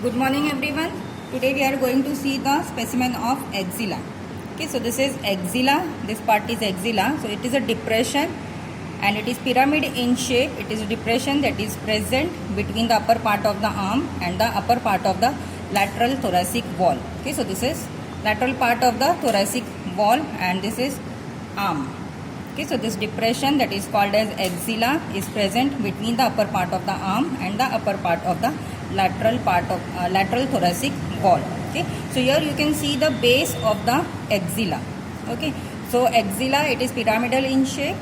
Good morning everyone. Today we are going to see the specimen of axilla. Okay, so this is axilla. This part is axilla. So it is a depression and it is pyramid in shape. It is a depression that is present between the upper part of the arm and the upper part of the lateral thoracic wall. Okay, so this is lateral part of the thoracic wall and this is arm. Okay, so this depression that is called as axilla is present between the upper part of the arm and the upper part of the lateral thoracic wall. Okay, so here you can see the base of the axilla. Okay, so axilla, it is pyramidal in shape.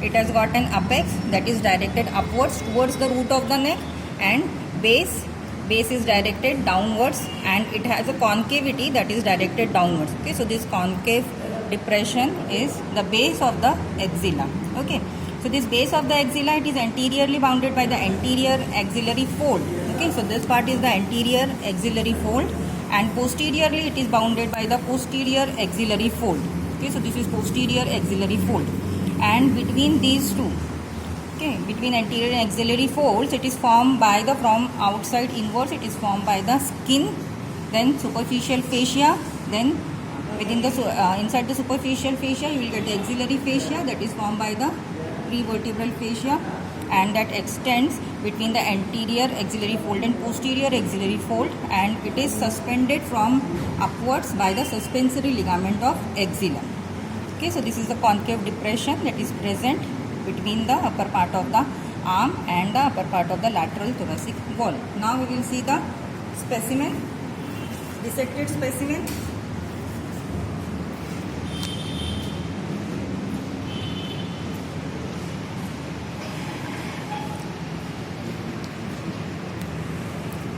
It has got an apex that is directed upwards towards the root of the neck, and base is directed downwards, and it has a concavity that is directed downwards. Okay, so this concave depression is the base of the axilla. Okay, so this base of the axilla, it is anteriorly bounded by the anterior axillary fold. Okay, so this part is the anterior axillary fold, and posteriorly it is bounded by the posterior axillary fold. Okay, so this is posterior axillary fold, and between these two, okay, between anterior and axillary folds, it is formed by the, from outside inwards, it is formed by the skin, then superficial fascia, then within the inside the superficial fascia you will get the axillary fascia that is formed by the prevertebral fascia, and that extends between the anterior axillary fold and posterior axillary fold, and it is suspended from upwards by the suspensory ligament of axilla. Okay, so this is the concave depression that is present between the upper part of the arm and the upper part of the lateral thoracic wall. Now we will see the specimen, dissected specimen.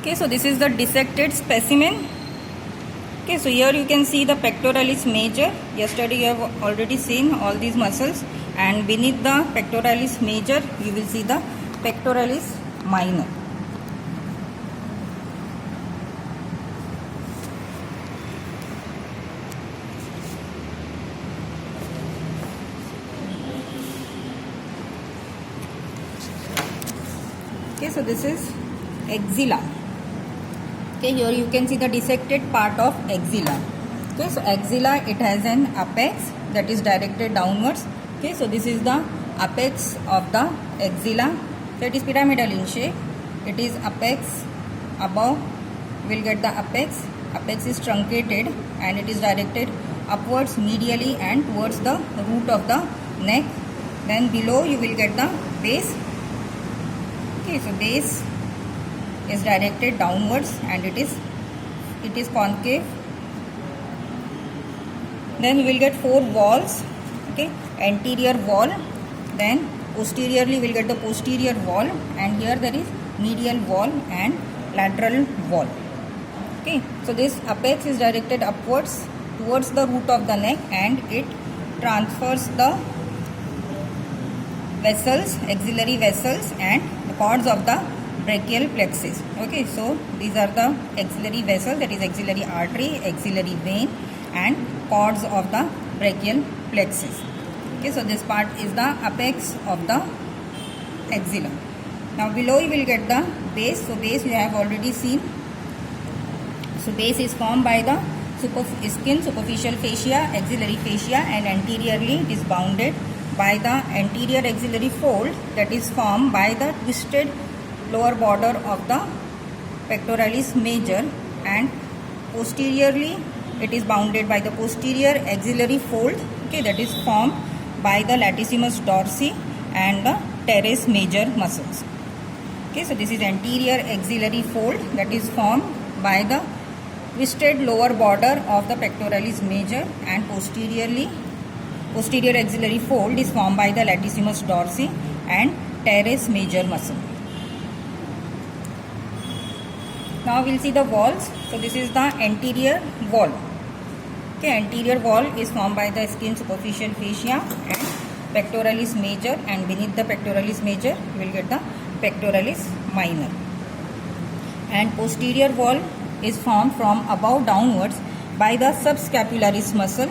Okay, so this is the dissected specimen. Okay, so here you can see the pectoralis major. Yesterday you have already seen all these muscles, and beneath the pectoralis major you will see the pectoralis minor. Okay, so this is axilla. Okay, here you can see the dissected part of axilla. Okay, so axilla, it has an apex that is directed downwards. Okay, so this is the apex of the axilla. So it is pyramidal in shape. It is apex above. We will get the apex. Apex is truncated and it is directed upwards medially and towards the root of the neck. Then below you will get the base. Okay, so base is directed downwards and it is concave. Then you will get four walls. Okay, anterior wall, then posteriorly we will get the posterior wall, and here there is medial wall and lateral wall. Okay, so this apex is directed upwards towards the root of the neck, and it transfers the vessels, axillary vessels, and the cords of the brachial plexus. Okay, so these are the axillary vessels, that is axillary artery, axillary vein, and cords of the brachial plexus. Okay, so this part is the apex of the axilla. Now below you will get the base. So base you have already seen. So base is formed by the skin, superficial fascia, axillary fascia, and anteriorly it is bounded by the anterior axillary fold that is formed by the twisted lower border of the pectoralis major, and posteriorly it is bounded by the posterior axillary fold, okay, that is formed by the latissimus dorsi and the teres major muscles. Okay, so this is anterior axillary fold that is formed by the twisted lower border of the pectoralis major, and posterior axillary fold is formed by the latissimus dorsi and teres major muscle. Now we will see the walls. So this is the anterior wall. Okay, anterior wall is formed by the skin, superficial fascia, and pectoralis major, and beneath the pectoralis major you will get the pectoralis minor. And posterior wall is formed from above downwards by the subscapularis muscle.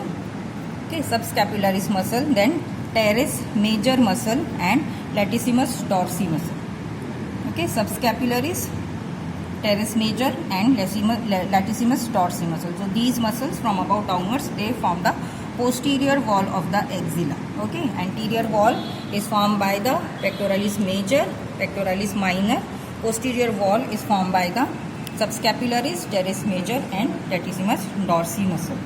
Okay, subscapularis muscle, then teres major muscle and latissimus dorsi muscle. Okay, subscapularis teres major and latissimus dorsi muscle. So these muscles from above downwards, they form the posterior wall of the axilla. Okay, anterior wall is formed by the pectoralis major, pectoralis minor. Posterior wall is formed by the subscapularis, teres major and latissimus dorsi muscle.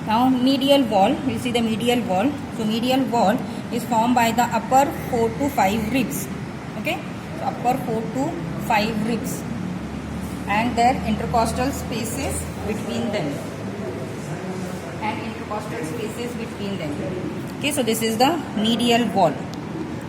Now medial wall, we'll see the medial wall. So medial wall is formed by the upper 4 to 5 ribs. Okay, so upper 4 to 5 ribs and their intercostal spaces between them. Okay, so this is the medial wall.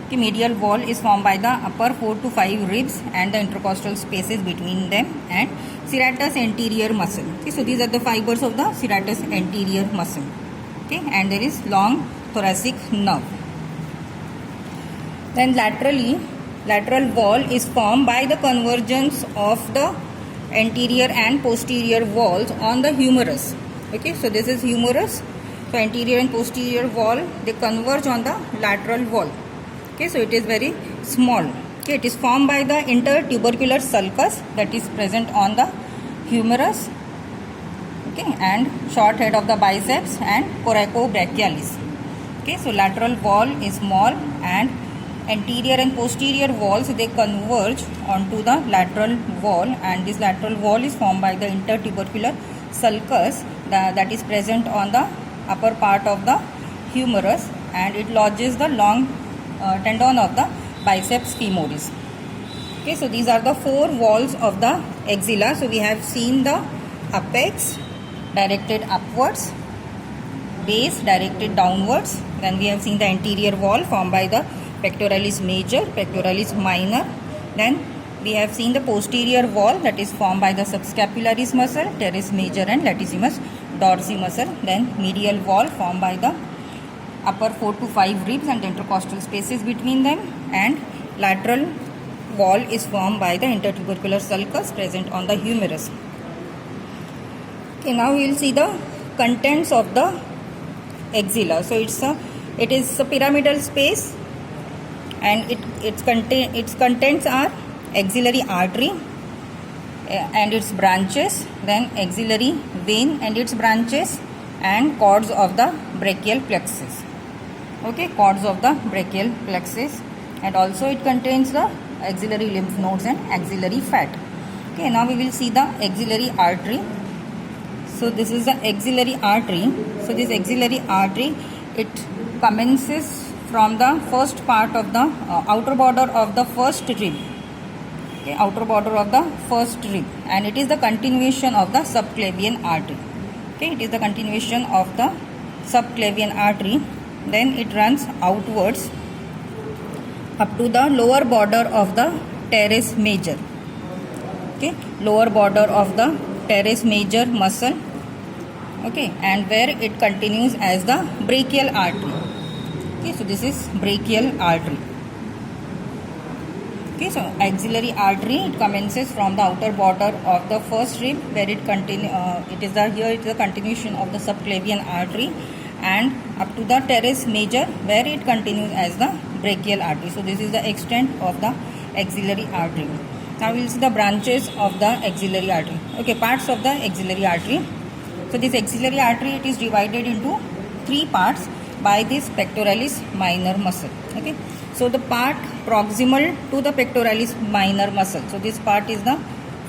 Okay, medial wall is formed by the upper 4 to 5 ribs and the intercostal spaces between them and serratus anterior muscle. Okay, so these are the fibers of the serratus anterior muscle. Okay, and there is long thoracic nerve. Then lateral wall is formed by the convergence of the anterior and posterior walls on the humerus. Okay, so this is humerus. So anterior and posterior wall, they converge on the lateral wall. Okay, so it is very small. Okay, it is formed by the intertubercular sulcus that is present on the humerus. Okay, and short head of the biceps and coracobrachialis. Okay, so lateral wall is small and anterior and posterior walls, they converge onto the lateral wall, and this lateral wall is formed by the intertubercular sulcus that is present on the upper part of the humerus, and it lodges the long tendon of the biceps femoris. Okay, so these are the 4 walls of the axilla. So we have seen the apex directed upwards, base directed downwards. Then we have seen the anterior wall formed by the pectoralis major, pectoralis minor. Then we have seen the posterior wall that is formed by the subscapularis muscle, teres major and latissimus dorsi muscle. Then medial wall formed by the upper 4 to 5 ribs and intercostal spaces between them, and lateral wall is formed by the intertubercular sulcus present on the humerus. Okay, now we will see the contents of the axilla. So it is a pyramidal space, and its contents are axillary artery and its branches, then axillary vein and its branches, and cords of the brachial plexus. Okay, cords of the brachial plexus, and also it contains the axillary lymph nodes and axillary fat. Okay, now we will see the axillary artery. So this is the axillary artery. So this axillary artery, it commences from the first part of the outer border of the first rib. Okay, outer border of the first rib, and it is the continuation of the subclavian artery. Okay, it is the continuation of the subclavian artery. Then it runs outwards up to the lower border of the teres major. Okay, lower border of the teres major muscle. Okay, and where it continues as the brachial artery. Okay, so this is brachial artery. Okay, so axillary artery, it commences from the outer border of the first rib, where it is the continuation of the subclavian artery, and up to the teres major, where it continues as the brachial artery. So this is the extent of the axillary artery. Now we will see the branches of the axillary artery. Okay, parts of the axillary artery. So this axillary artery, it is divided into 3 parts by this pectoralis minor muscle. Okay, so the part proximal to the pectoralis minor muscle, so this part is the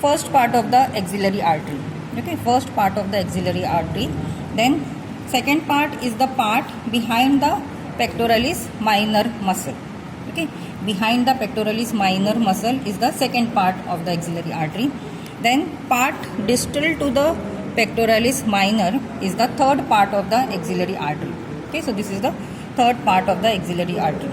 first part of the axillary artery. Okay, first part of the axillary artery. Then second part is the part behind the pectoralis minor muscle. Okay, behind the pectoralis minor muscle is the second part of the axillary artery. Then part distal to the pectoralis minor is the third part of the axillary artery. Okay, so this is the third part of the axillary artery.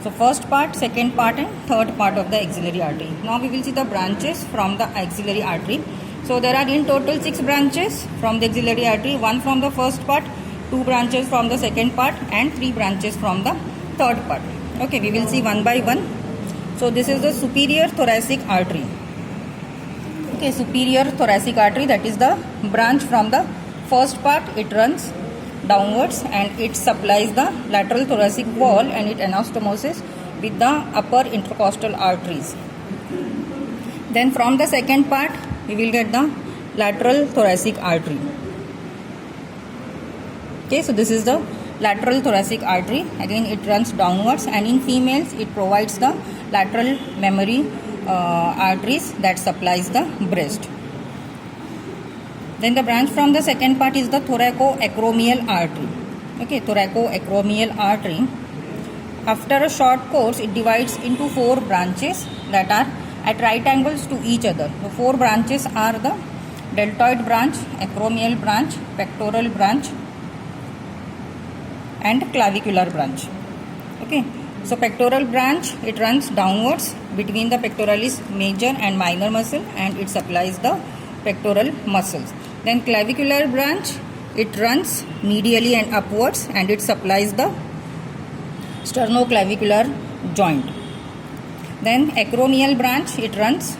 So first part, second part and third part of the axillary artery. Now we will see the branches from the axillary artery. So there are in total 6 branches from the axillary artery, 1 from the first part, 2 branches from the second part, and 3 branches from the third part. Okay, we will see one by one. So this is the superior thoracic artery. Okay, superior thoracic artery, that is the branch from the first part. It runs downwards and it supplies the lateral thoracic wall, and it anastomoses with the upper intercostal arteries. Then from the second part we will get the lateral thoracic artery. Okay, so this is the lateral thoracic artery. Again it runs downwards, and in females it provides the lateral mammary arteries that supplies the breast. Then the branch from the second part is the thoracoacromial artery. Okay, thoracoacromial artery. After a short course it divides into 4 branches that are at right angles to each other. The 4 branches are the deltoid branch, acromial branch, pectoral branch and clavicular branch. Okay, so pectoral branch, it runs downwards between the pectoralis major and minor muscle, and it supplies the pectoral muscles. Then clavicular branch, it runs medially and upwards, and it supplies the sternoclavicular joint. Then acromial branch, it runs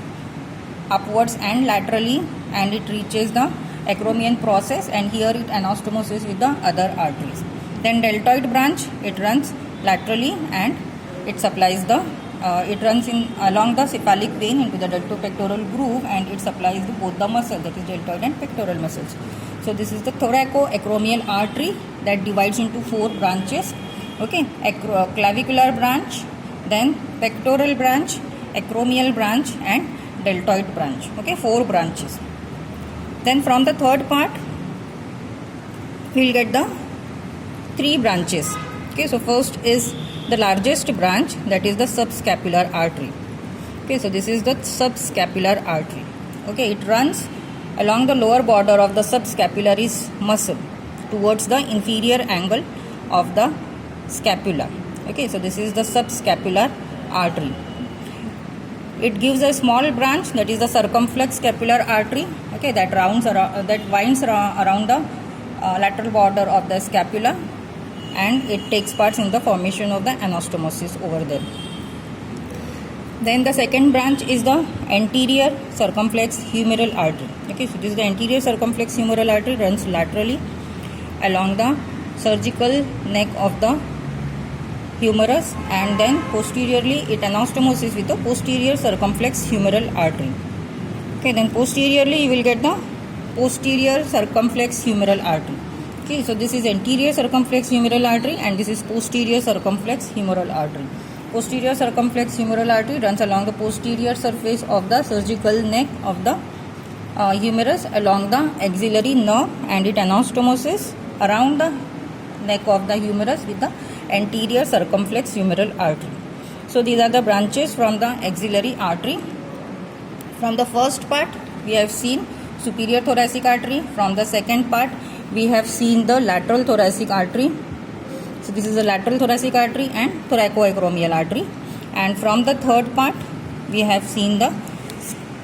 upwards and laterally, and it reaches the acromion process, and here it anastomoses with the other arteries. Then deltoid branch, it runs laterally, and it supplies the it runs in along the cephalic vein into the deltopectoral groove, and it supplies both the muscles, that is deltoid and pectoral muscles. So this is the thoracoacromial artery that divides into 4 branches. Okay, clavicular branch, then pectoral branch, acromial branch and deltoid branch. Okay, 4 branches. Then from the third part we will get the 3 branches. Okay, so first is the largest branch, that is the subscapular artery. Okay, so this is the subscapular artery. Okay, it runs along the lower border of the subscapularis muscle towards the inferior angle of the scapula. Okay, so this is the subscapular artery. It gives a small branch, that is the circumflex scapular artery. Okay, that winds around the lateral border of the scapula, and it takes part in the formation of the anastomosis over there. Then the second branch is the anterior circumflex humeral artery. Okay, so this is the anterior circumflex humeral artery, runs laterally along the surgical neck of the humerus, and then posteriorly it anastomoses with the posterior circumflex humeral artery. Okay, then posteriorly you will get the posterior circumflex humeral artery. Okay, so this is anterior circumflex humeral artery, and this is posterior circumflex humeral artery. Posterior circumflex humeral artery runs along the posterior surface of the surgical neck of the humerus along the axillary nerve, and it anastomoses around the neck of the humerus with the anterior circumflex humeral artery. So these are the branches from the axillary artery. From the first part we have seen superior thoracic artery. From the second part we have seen the lateral thoracic artery. So this is the lateral thoracic artery and thoracoacromial artery. And from the third part we have seen the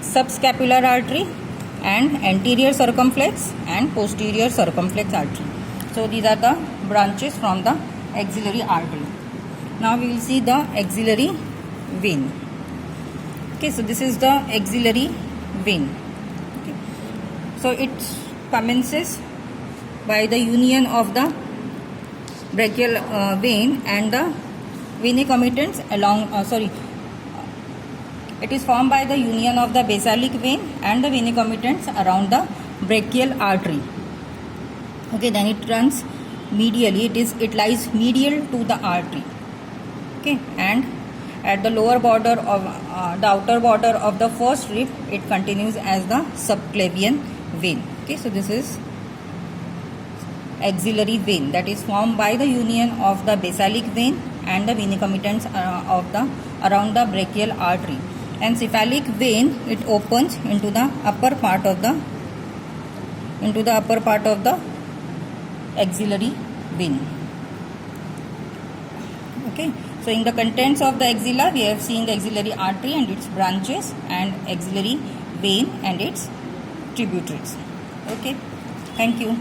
subscapular artery and anterior circumflex and posterior circumflex artery. So these are the branches from the axillary artery. Now we will see the axillary vein. Okay, so this is the axillary vein. Okay. So it commences by the union of the brachial vein and the vena comitans along it is formed by the union of the basalic vein and the vena comitans around the brachial artery. Okay, then it runs medially, it lies medial to the artery. Okay, and at the lower border of the outer border of the first rib, it continues as the subclavian vein. Okay, so this is axillary vein that is formed by the union of the basalic vein and the vena comitans around the brachial artery. And cephalic vein, it opens into the upper part of the axillary vein. Okay, so in the contents of the axilla we have seen the axillary artery and its branches, and axillary vein and its tributaries. Okay, thank you.